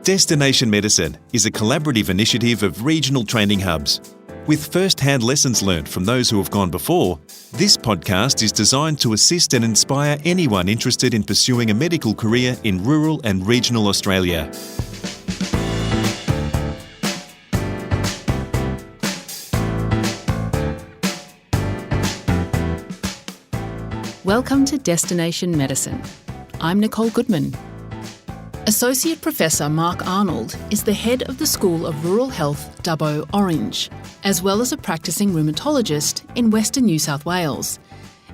Destination Medicine is a collaborative initiative of regional training hubs. With first-hand lessons learned from those who have gone before, this podcast is designed to assist and inspire anyone interested in pursuing a medical career in rural and regional Australia. Welcome to Destination Medicine. I'm Nicole Goodman. Associate Professor Mark Arnold is the head of the School of Rural Health, Dubbo, Orange, as well as a practicing rheumatologist in Western New South Wales.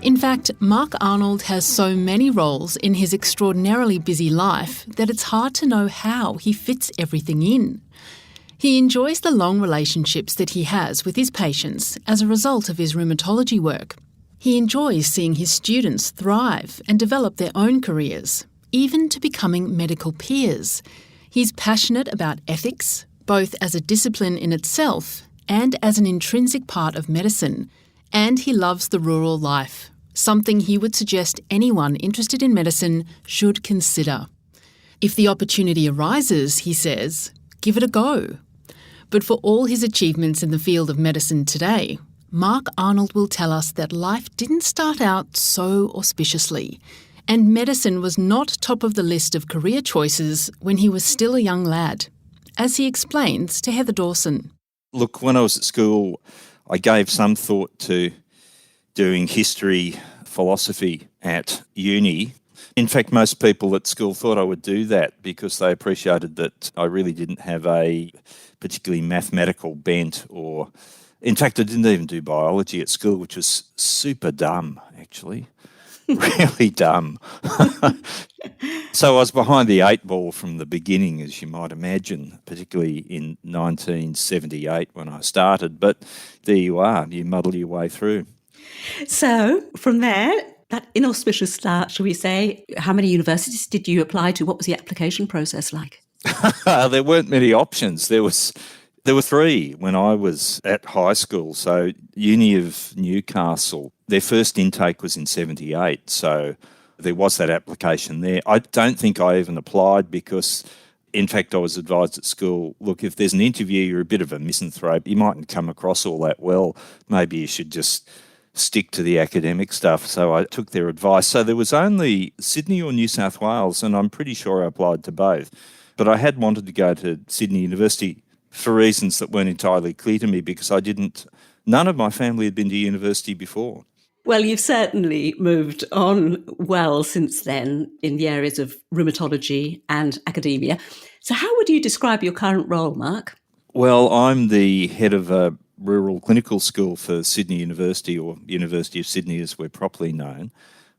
In fact, Mark Arnold has so many roles in his extraordinarily busy life that it's hard to know how he fits everything in. He enjoys the long relationships that he has with his patients as a result of his rheumatology work. He enjoys seeing his students thrive and develop their own careers, even to becoming medical peers. He's passionate about ethics, both as a discipline in itself and as an intrinsic part of medicine. And he loves the rural life, something he would suggest anyone interested in medicine should consider. If the opportunity arises, he says, give it a go. But for all his achievements in the field of medicine today, Mark Arnold will tell us that life didn't start out so auspiciously, and medicine was not top of the list of career choices when he was still a young lad, as he explains to Heather Dawson. Look, when I was at school, I gave some thought to doing history, philosophy at uni. In fact, most people at school thought I would do that because they appreciated that I really didn't have a particularly mathematical bent or... In fact, I didn't even do biology at school, which was super dumb, actually. Really dumb. So I was behind the eight ball from the beginning, as you might imagine, particularly in 1978 when I started. But there you are, you muddle your way through. So from there, that inauspicious start, shall we say, how many universities did you apply to? What was the application process like? There weren't many options. There were three when I was at high school. So Uni of Newcastle, their first intake was in 78. So there was that application there. I don't think I even applied because, in fact, I was advised at school, look, if there's an interview, you're a bit of a misanthrope. You mightn't come across all that well. Maybe you should just stick to the academic stuff. So I took their advice. So there was only Sydney or New South Wales, and I'm pretty sure I applied to both. But I had wanted to go to Sydney University for reasons that weren't entirely clear to me because none of my family had been to university before. Well, you've certainly moved on well since then in the areas of rheumatology and academia. So how would you describe your current role, Mark? Well, I'm the head of a rural clinical school for Sydney University, or University of Sydney as we're properly known.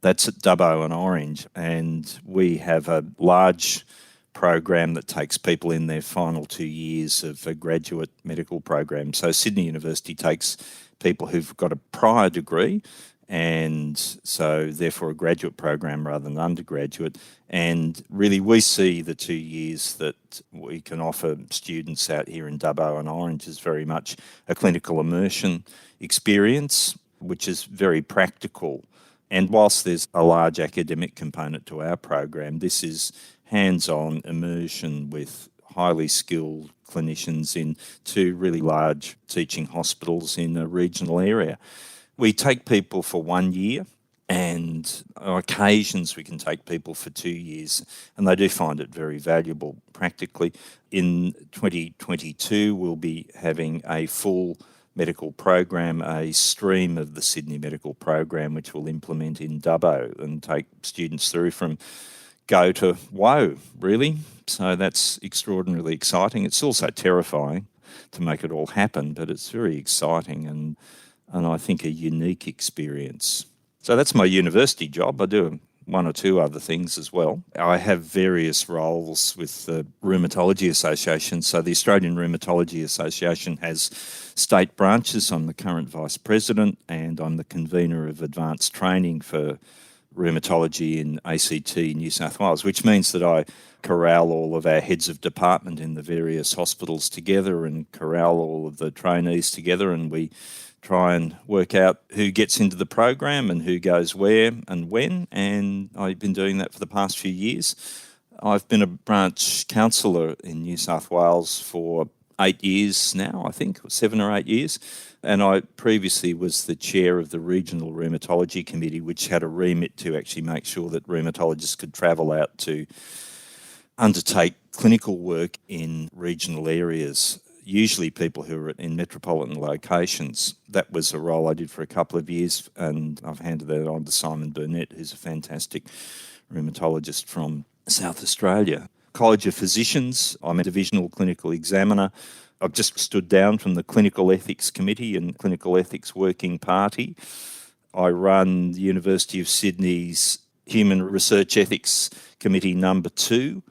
That's at Dubbo and Orange, and we have a large program that takes people in their final 2 years of a graduate medical program. So Sydney University takes people who've got a prior degree, and so therefore a graduate program rather than undergraduate. And really we see the 2 years that we can offer students out here in Dubbo and Orange is very much a clinical immersion experience, which is very practical. And whilst there's a large academic component to our program, this is hands-on immersion with highly skilled clinicians in two really large teaching hospitals in a regional area. We take people for 1 year, and on occasions we can take people for 2 years, and they do find it very valuable practically. In 2022, we'll be having a full medical program, a stream of the Sydney medical program, which we'll implement in Dubbo and take students through from go to whoa, really. So that's extraordinarily exciting. It's also terrifying to make it all happen, but it's very exciting and I think a unique experience. So that's my university job. I do one or two other things as well. I have various roles with the Rheumatology Association. So the Australian Rheumatology Association has state branches. I'm the current vice president and I'm the convener of advanced training for rheumatology in ACT New South Wales, which means that I corral all of our heads of department in the various hospitals together and corral all of the trainees together, and we try and work out who gets into the program and who goes where and when, and I've been doing that for the past few years. I've been a branch counsellor in New South Wales for 8 years now, I think, 7 or 8 years. And I previously was the chair of the Regional Rheumatology Committee, which had a remit to actually make sure that rheumatologists could travel out to undertake clinical work in regional areas, usually people who are in metropolitan locations. That was a role I did for a couple of years, and I've handed that on to Simon Burnett, who's a fantastic rheumatologist from South Australia. College of Physicians, I'm a divisional clinical examiner. I've just stood down from the Clinical Ethics Committee and Clinical Ethics Working Party. I run the University of Sydney's Human Research Ethics Committee number 2.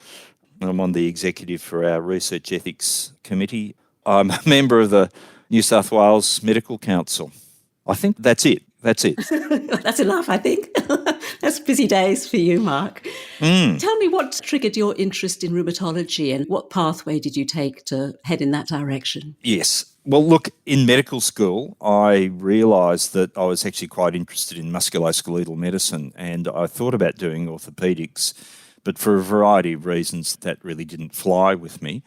I'm on the executive for our Research Ethics Committee. I'm a member of the New South Wales Medical Council. I think that's it. That's enough, I think. That's busy days for you, Mark. Tell me what triggered your interest in rheumatology and what pathway did you take to head in that direction? Yes. Well, look, in medical school, I realised that I was actually quite interested in musculoskeletal medicine, and I thought about doing orthopaedics, but for a variety of reasons that really didn't fly with me.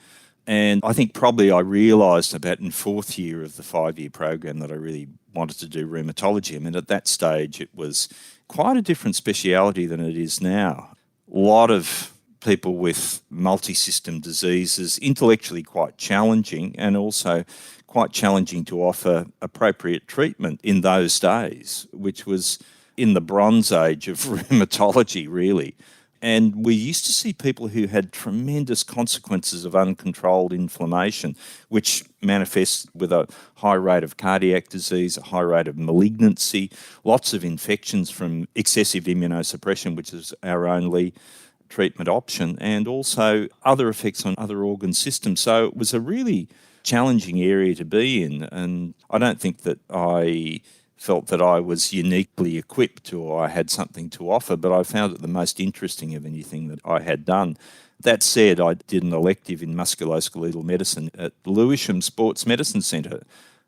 And I think probably I realised about in 4th year of the 5-year program that I really wanted to do rheumatology. I mean, at that stage, it was quite a different speciality than it is now. A lot of people with multi-system diseases, intellectually quite challenging, and also quite challenging to offer appropriate treatment in those days, which was in the Bronze Age of rheumatology, really. And we used to see people who had tremendous consequences of uncontrolled inflammation, which manifests with a high rate of cardiac disease, a high rate of malignancy, lots of infections from excessive immunosuppression, which is our only treatment option, and also other effects on other organ systems. So it was a really challenging area to be in, and I don't think that I felt that I was uniquely equipped or I had something to offer, but I found it the most interesting of anything that I had done. That said, I did an elective in musculoskeletal medicine at Lewisham Sports Medicine Centre,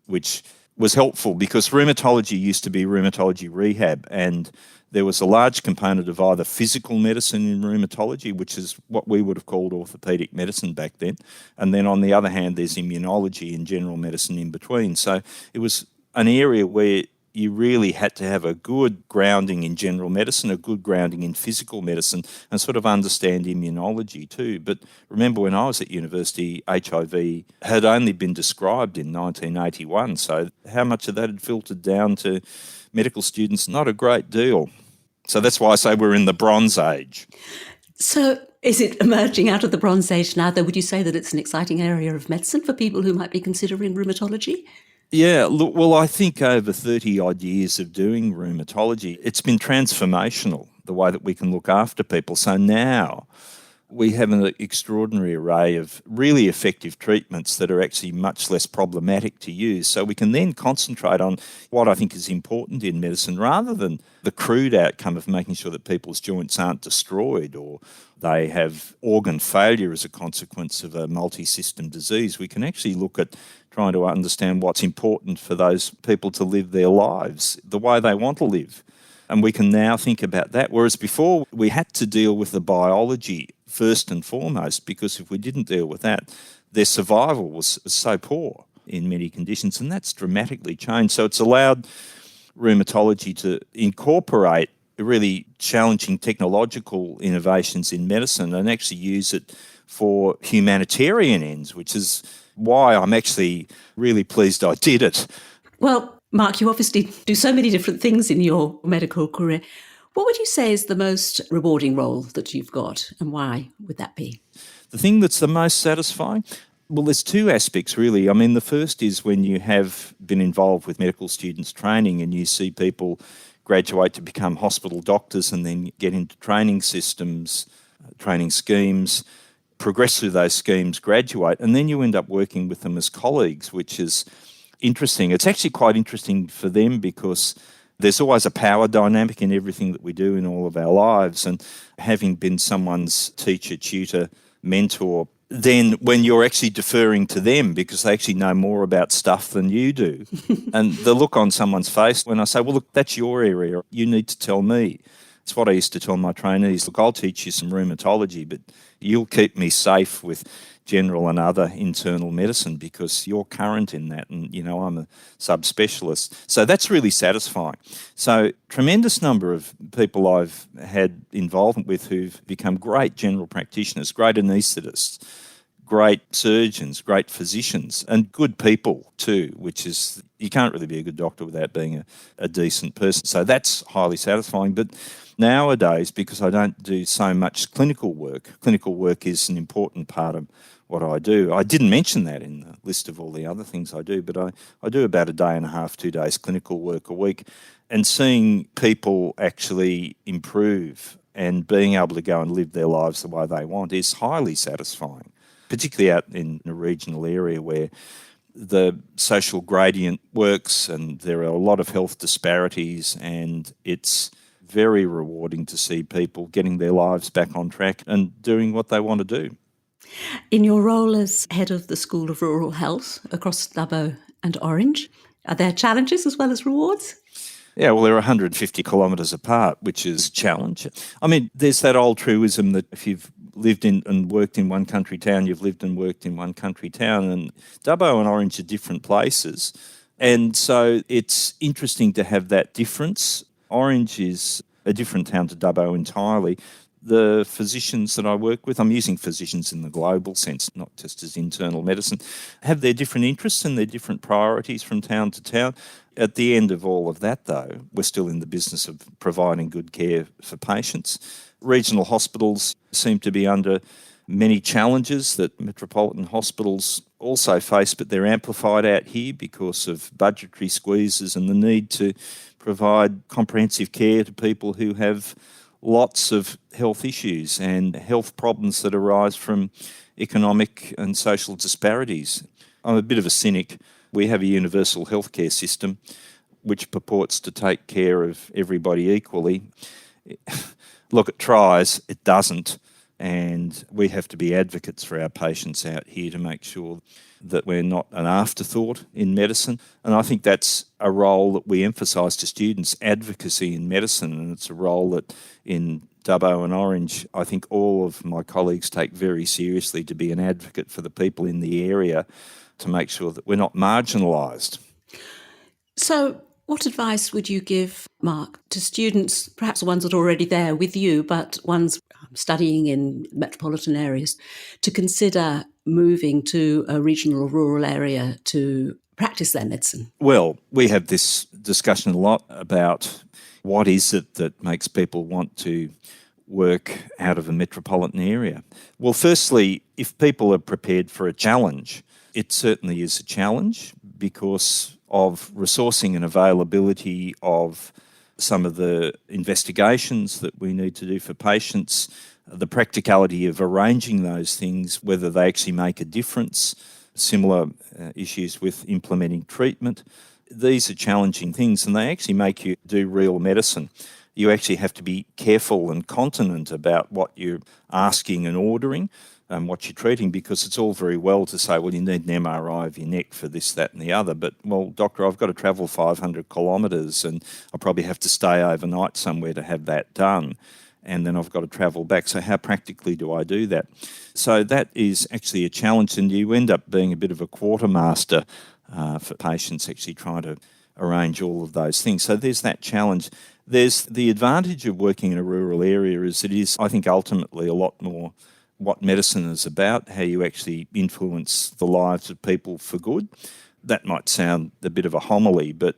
which was helpful because rheumatology used to be rheumatology rehab, and there was a large component of either physical medicine in rheumatology, which is what we would have called orthopaedic medicine back then, and then on the other hand, there's immunology and general medicine in between. So it was an area where you really had to have a good grounding in general medicine, a good grounding in physical medicine, and sort of understand immunology too. But remember, when I was at university, HIV had only been described in 1981, so how much of that had filtered down to medical students? Not a great deal. So that's why I say we're in the Bronze Age. So is it emerging out of the Bronze Age now, though? Would you say that it's an exciting area of medicine for people who might be considering rheumatology? Yeah, look, well, I think over 30-odd years of doing rheumatology, it's been transformational, the way that we can look after people. So now we have an extraordinary array of really effective treatments that are actually much less problematic to use. So we can then concentrate on what I think is important in medicine rather than the crude outcome of making sure that people's joints aren't destroyed or they have organ failure as a consequence of a multi-system disease. We can actually look at trying to understand what's important for those people to live their lives the way they want to live. And we can now think about that, whereas before we had to deal with the biology first and foremost, because if we didn't deal with that, their survival was so poor in many conditions, and that's dramatically changed. So it's allowed rheumatology to incorporate really challenging technological innovations in medicine and actually use it for humanitarian ends, which is why I'm actually really pleased I did it. Well, Mark, you obviously do so many different things in your medical career. What would you say is the most rewarding role that you've got, and why would that be? The thing that's the most satisfying? Well, there's two aspects, really. I mean, the first is when you have been involved with medical students training and you see people graduate to become hospital doctors and then get into training systems, training schemes, progress through those schemes, graduate, and then you end up working with them as colleagues, which is interesting. It's actually quite interesting for them because there's always a power dynamic in everything that we do in all of our lives, and having been someone's teacher, tutor, mentor, then when you're actually deferring to them because they actually know more about stuff than you do, and the look on someone's face when I say, well, look, that's your area, you need to tell me. It's what I used to tell my trainees, look, I'll teach you some rheumatology, but you'll keep me safe with general and other internal medicine because you're current in that, and I'm a subspecialist. So that's really satisfying. So tremendous number of people I've had involvement with who've become great general practitioners, great anaesthetists, great surgeons, great physicians, and good people too, which is, you can't really be a good doctor without being a decent person. So that's highly satisfying. But nowadays, because I don't do so much clinical work is an important part of what I do. I didn't mention that in the list of all the other things I do, but I do about a day and a half, 2 days clinical work a week, and seeing people actually improve and being able to go and live their lives the way they want is highly satisfying, particularly out in a regional area where the social gradient works and there are a lot of health disparities, and it's very rewarding to see people getting their lives back on track and doing what they want to do. In your role as head of the School of Rural Health across Dubbo and Orange, are there challenges as well as rewards? Yeah, well, they're 150 kilometres apart, which is a challenge. I mean, there's that old truism that if you've lived in and worked in one country town, you've lived and worked in one country town, and Dubbo and Orange are different places. And so it's interesting to have that difference. Orange is a different town to Dubbo entirely. The physicians that I work with, I'm using physicians in the global sense, not just as internal medicine, have their different interests and their different priorities from town to town. At the end of all of that, though, we're still in the business of providing good care for patients. Regional hospitals seem to be under many challenges that metropolitan hospitals also face, but they're amplified out here because of budgetary squeezes and the need to provide comprehensive care to people who have lots of health issues and health problems that arise from economic and social disparities. I'm a bit of a cynic. We have a universal healthcare system which purports to take care of everybody equally. Look, it tries, it doesn't, and we have to be advocates for our patients out here to make sure that we're not an afterthought in medicine. And I think that's a role that we emphasise to students, advocacy in medicine, and it's a role that in Dubbo and Orange, I think all of my colleagues take very seriously, to be an advocate for the people in the area, to make sure that we're not marginalised. So what advice would you give, Mark, to students, perhaps the ones that are already there with you, but ones studying in metropolitan areas, to consider moving to a regional or rural area to practice their medicine? Well, we have this discussion a lot about what is it that makes people want to work out of a metropolitan area. Well, firstly, if people are prepared for a challenge, it certainly is a challenge because of resourcing and availability of some of the investigations that we need to do for patients, the practicality of arranging those things, whether they actually make a difference, similar issues with implementing treatment. These are challenging things, and they actually make you do real medicine. You actually have to be careful and continent about what you're asking and ordering and what you're treating, because it's all very well to say, well, you need an MRI of your neck for this, that and the other. But, well, doctor, I've got to travel 500 kilometres and I'll probably have to stay overnight somewhere to have that done. And then I've got to travel back. So how practically do I do that? So that is actually a challenge, and you end up being a bit of a quartermaster for patients actually trying to arrange all of those things. So there's that challenge. There's the advantage of working in a rural area is it is, I think, ultimately a lot more what medicine is about, how you actually influence the lives of people for good. That might sound a bit of a homily, but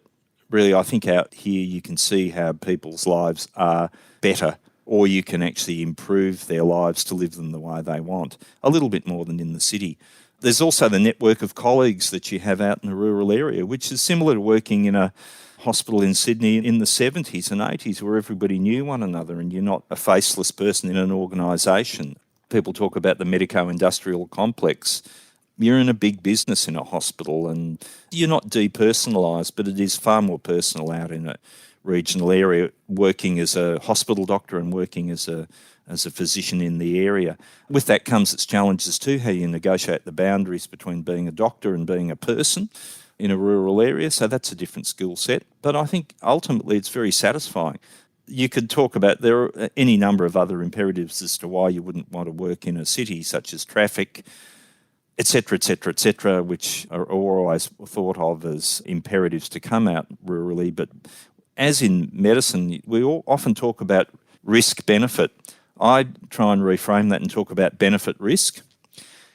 really I think out here you can see how people's lives are better, or you can actually improve their lives to live them the way they want, a little bit more than in the city. There's also the network of colleagues that you have out in a rural area, which is similar to working in a hospital in Sydney in the 70s and 80s where everybody knew one another and you're not a faceless person in an organisation. People talk about the medico-industrial complex. You're in a big business in a hospital and you're not depersonalised, but it is far more personal out in a regional area, working as a hospital doctor and working as a physician in the area. With that comes its challenges too, how you negotiate the boundaries between being a doctor and being a person in a rural area. So that's a different skill set. But I think ultimately it's very satisfying. You could talk about, there are any number of other imperatives as to why you wouldn't want to work in a city, such as traffic, etc., which are always thought of as imperatives to come out rurally. But as in medicine, we all often talk about risk-benefit. I try and reframe that and talk about benefit-risk.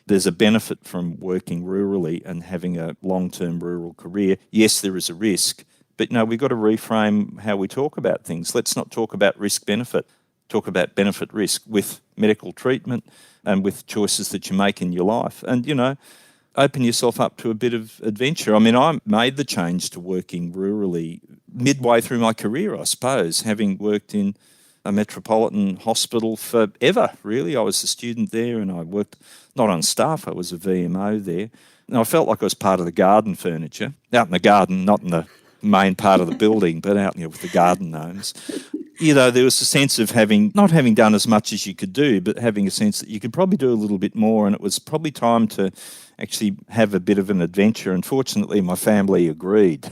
There's a benefit from working rurally and having a long-term rural career. Yes, there is a risk, but no, we've got to reframe how we talk about things. Let's not talk about risk-benefit. Talk about benefit-risk with medical treatment and with choices that you make in your life. And, open yourself up to a bit of adventure. I mean, I made the change to working rurally midway through my career, I suppose, having worked in a metropolitan hospital forever, really. I was a student there and I worked not on staff, I was a VMO there. And I felt like I was part of the garden furniture, out in the garden, not in the main part of the building, but out with the garden gnomes. There was a sense of not having done as much as you could do, but having a sense that you could probably do a little bit more, and it was probably time to actually have a bit of an adventure. And fortunately, my family agreed.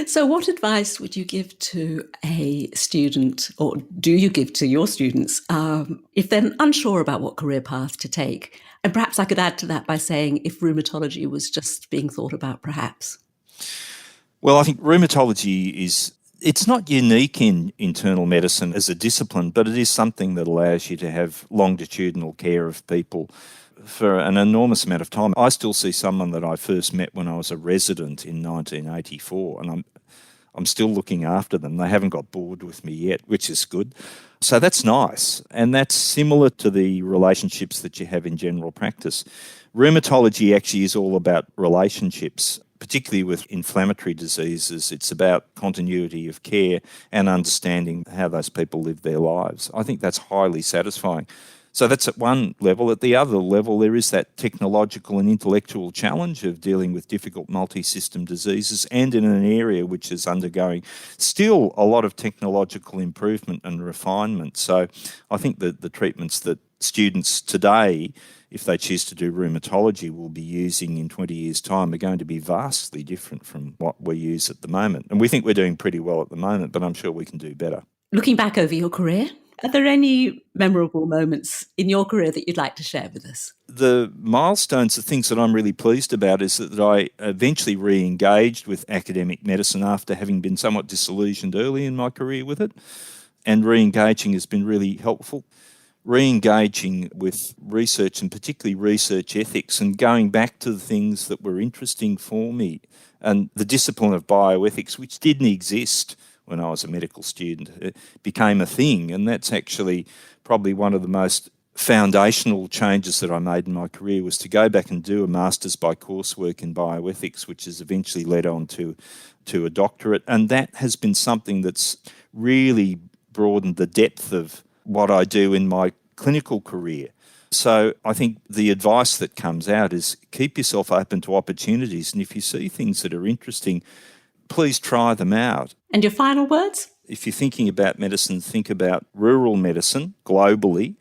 So what advice would you give to a student, or do you give to your students, if they're unsure about what career path to take? And perhaps I could add to that by saying if rheumatology was just being thought about, perhaps. Well, I think rheumatology it's not unique in internal medicine as a discipline, but it is something that allows you to have longitudinal care of people for an enormous amount of time. I still see someone that I first met when I was a resident in 1984, and I'm still looking after them. They haven't got bored with me yet, which is good. So that's nice, and that's similar to the relationships that you have in general practice. Rheumatology actually is all about relationships, particularly with inflammatory diseases. It's about continuity of care and understanding how those people live their lives. I think that's highly satisfying. So that's at one level. At the other level, there is that technological and intellectual challenge of dealing with difficult multi-system diseases, and in an area which is undergoing still a lot of technological improvement and refinement. So I think that the treatments that students today, if they choose to do rheumatology, will be using in 20 years' time are going to be vastly different from what we use at the moment. And we think we're doing pretty well at the moment, but I'm sure we can do better. Looking back over your career, are there any memorable moments in your career that you'd like to share with us? The milestones, the things that I'm really pleased about is that I eventually re-engaged with academic medicine after having been somewhat disillusioned early in my career with it. And re-engaging has been really helpful. Re-engaging with research, and particularly research ethics, and going back to the things that were interesting for me. And the discipline of bioethics, which didn't exist when I was a medical student, it became a thing. And that's actually probably one of the most foundational changes that I made in my career, was to go back and do a master's by coursework in bioethics, which has eventually led on to a doctorate. And that has been something that's really broadened the depth of what I do in my clinical career. So I think the advice that comes out is keep yourself open to opportunities. And if you see things that are interesting, please try them out. And your final words? If you're thinking about medicine, think about rural medicine globally,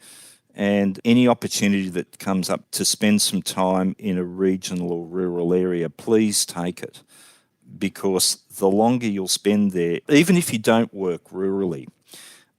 and any opportunity that comes up to spend some time in a regional or rural area, please take it. Because the longer you'll spend there, even if you don't work rurally,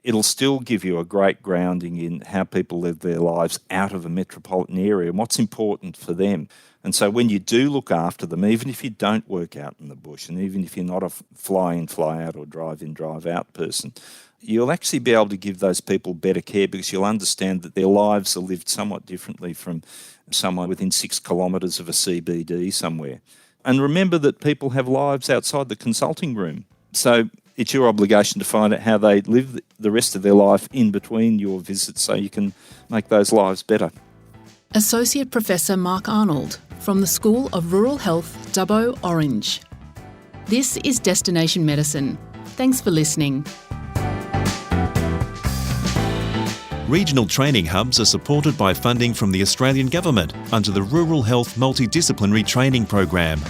it'll still give you a great grounding in how people live their lives out of a metropolitan area and what's important for them. And so when you do look after them, even if you don't work out in the bush, and even if you're not a fly-in, fly-out or drive-in, drive-out person, you'll actually be able to give those people better care, because you'll understand that their lives are lived somewhat differently from someone within 6 kilometres of a CBD somewhere. And remember that people have lives outside the consulting room. So it's your obligation to find out how they live the rest of their life in between your visits, so you can make those lives better. Associate Professor Mark Arnold from the School of Rural Health, Dubbo, Orange. This is Destination Medicine. Thanks for listening. Regional training hubs are supported by funding from the Australian Government under the Rural Health Multidisciplinary Training Program.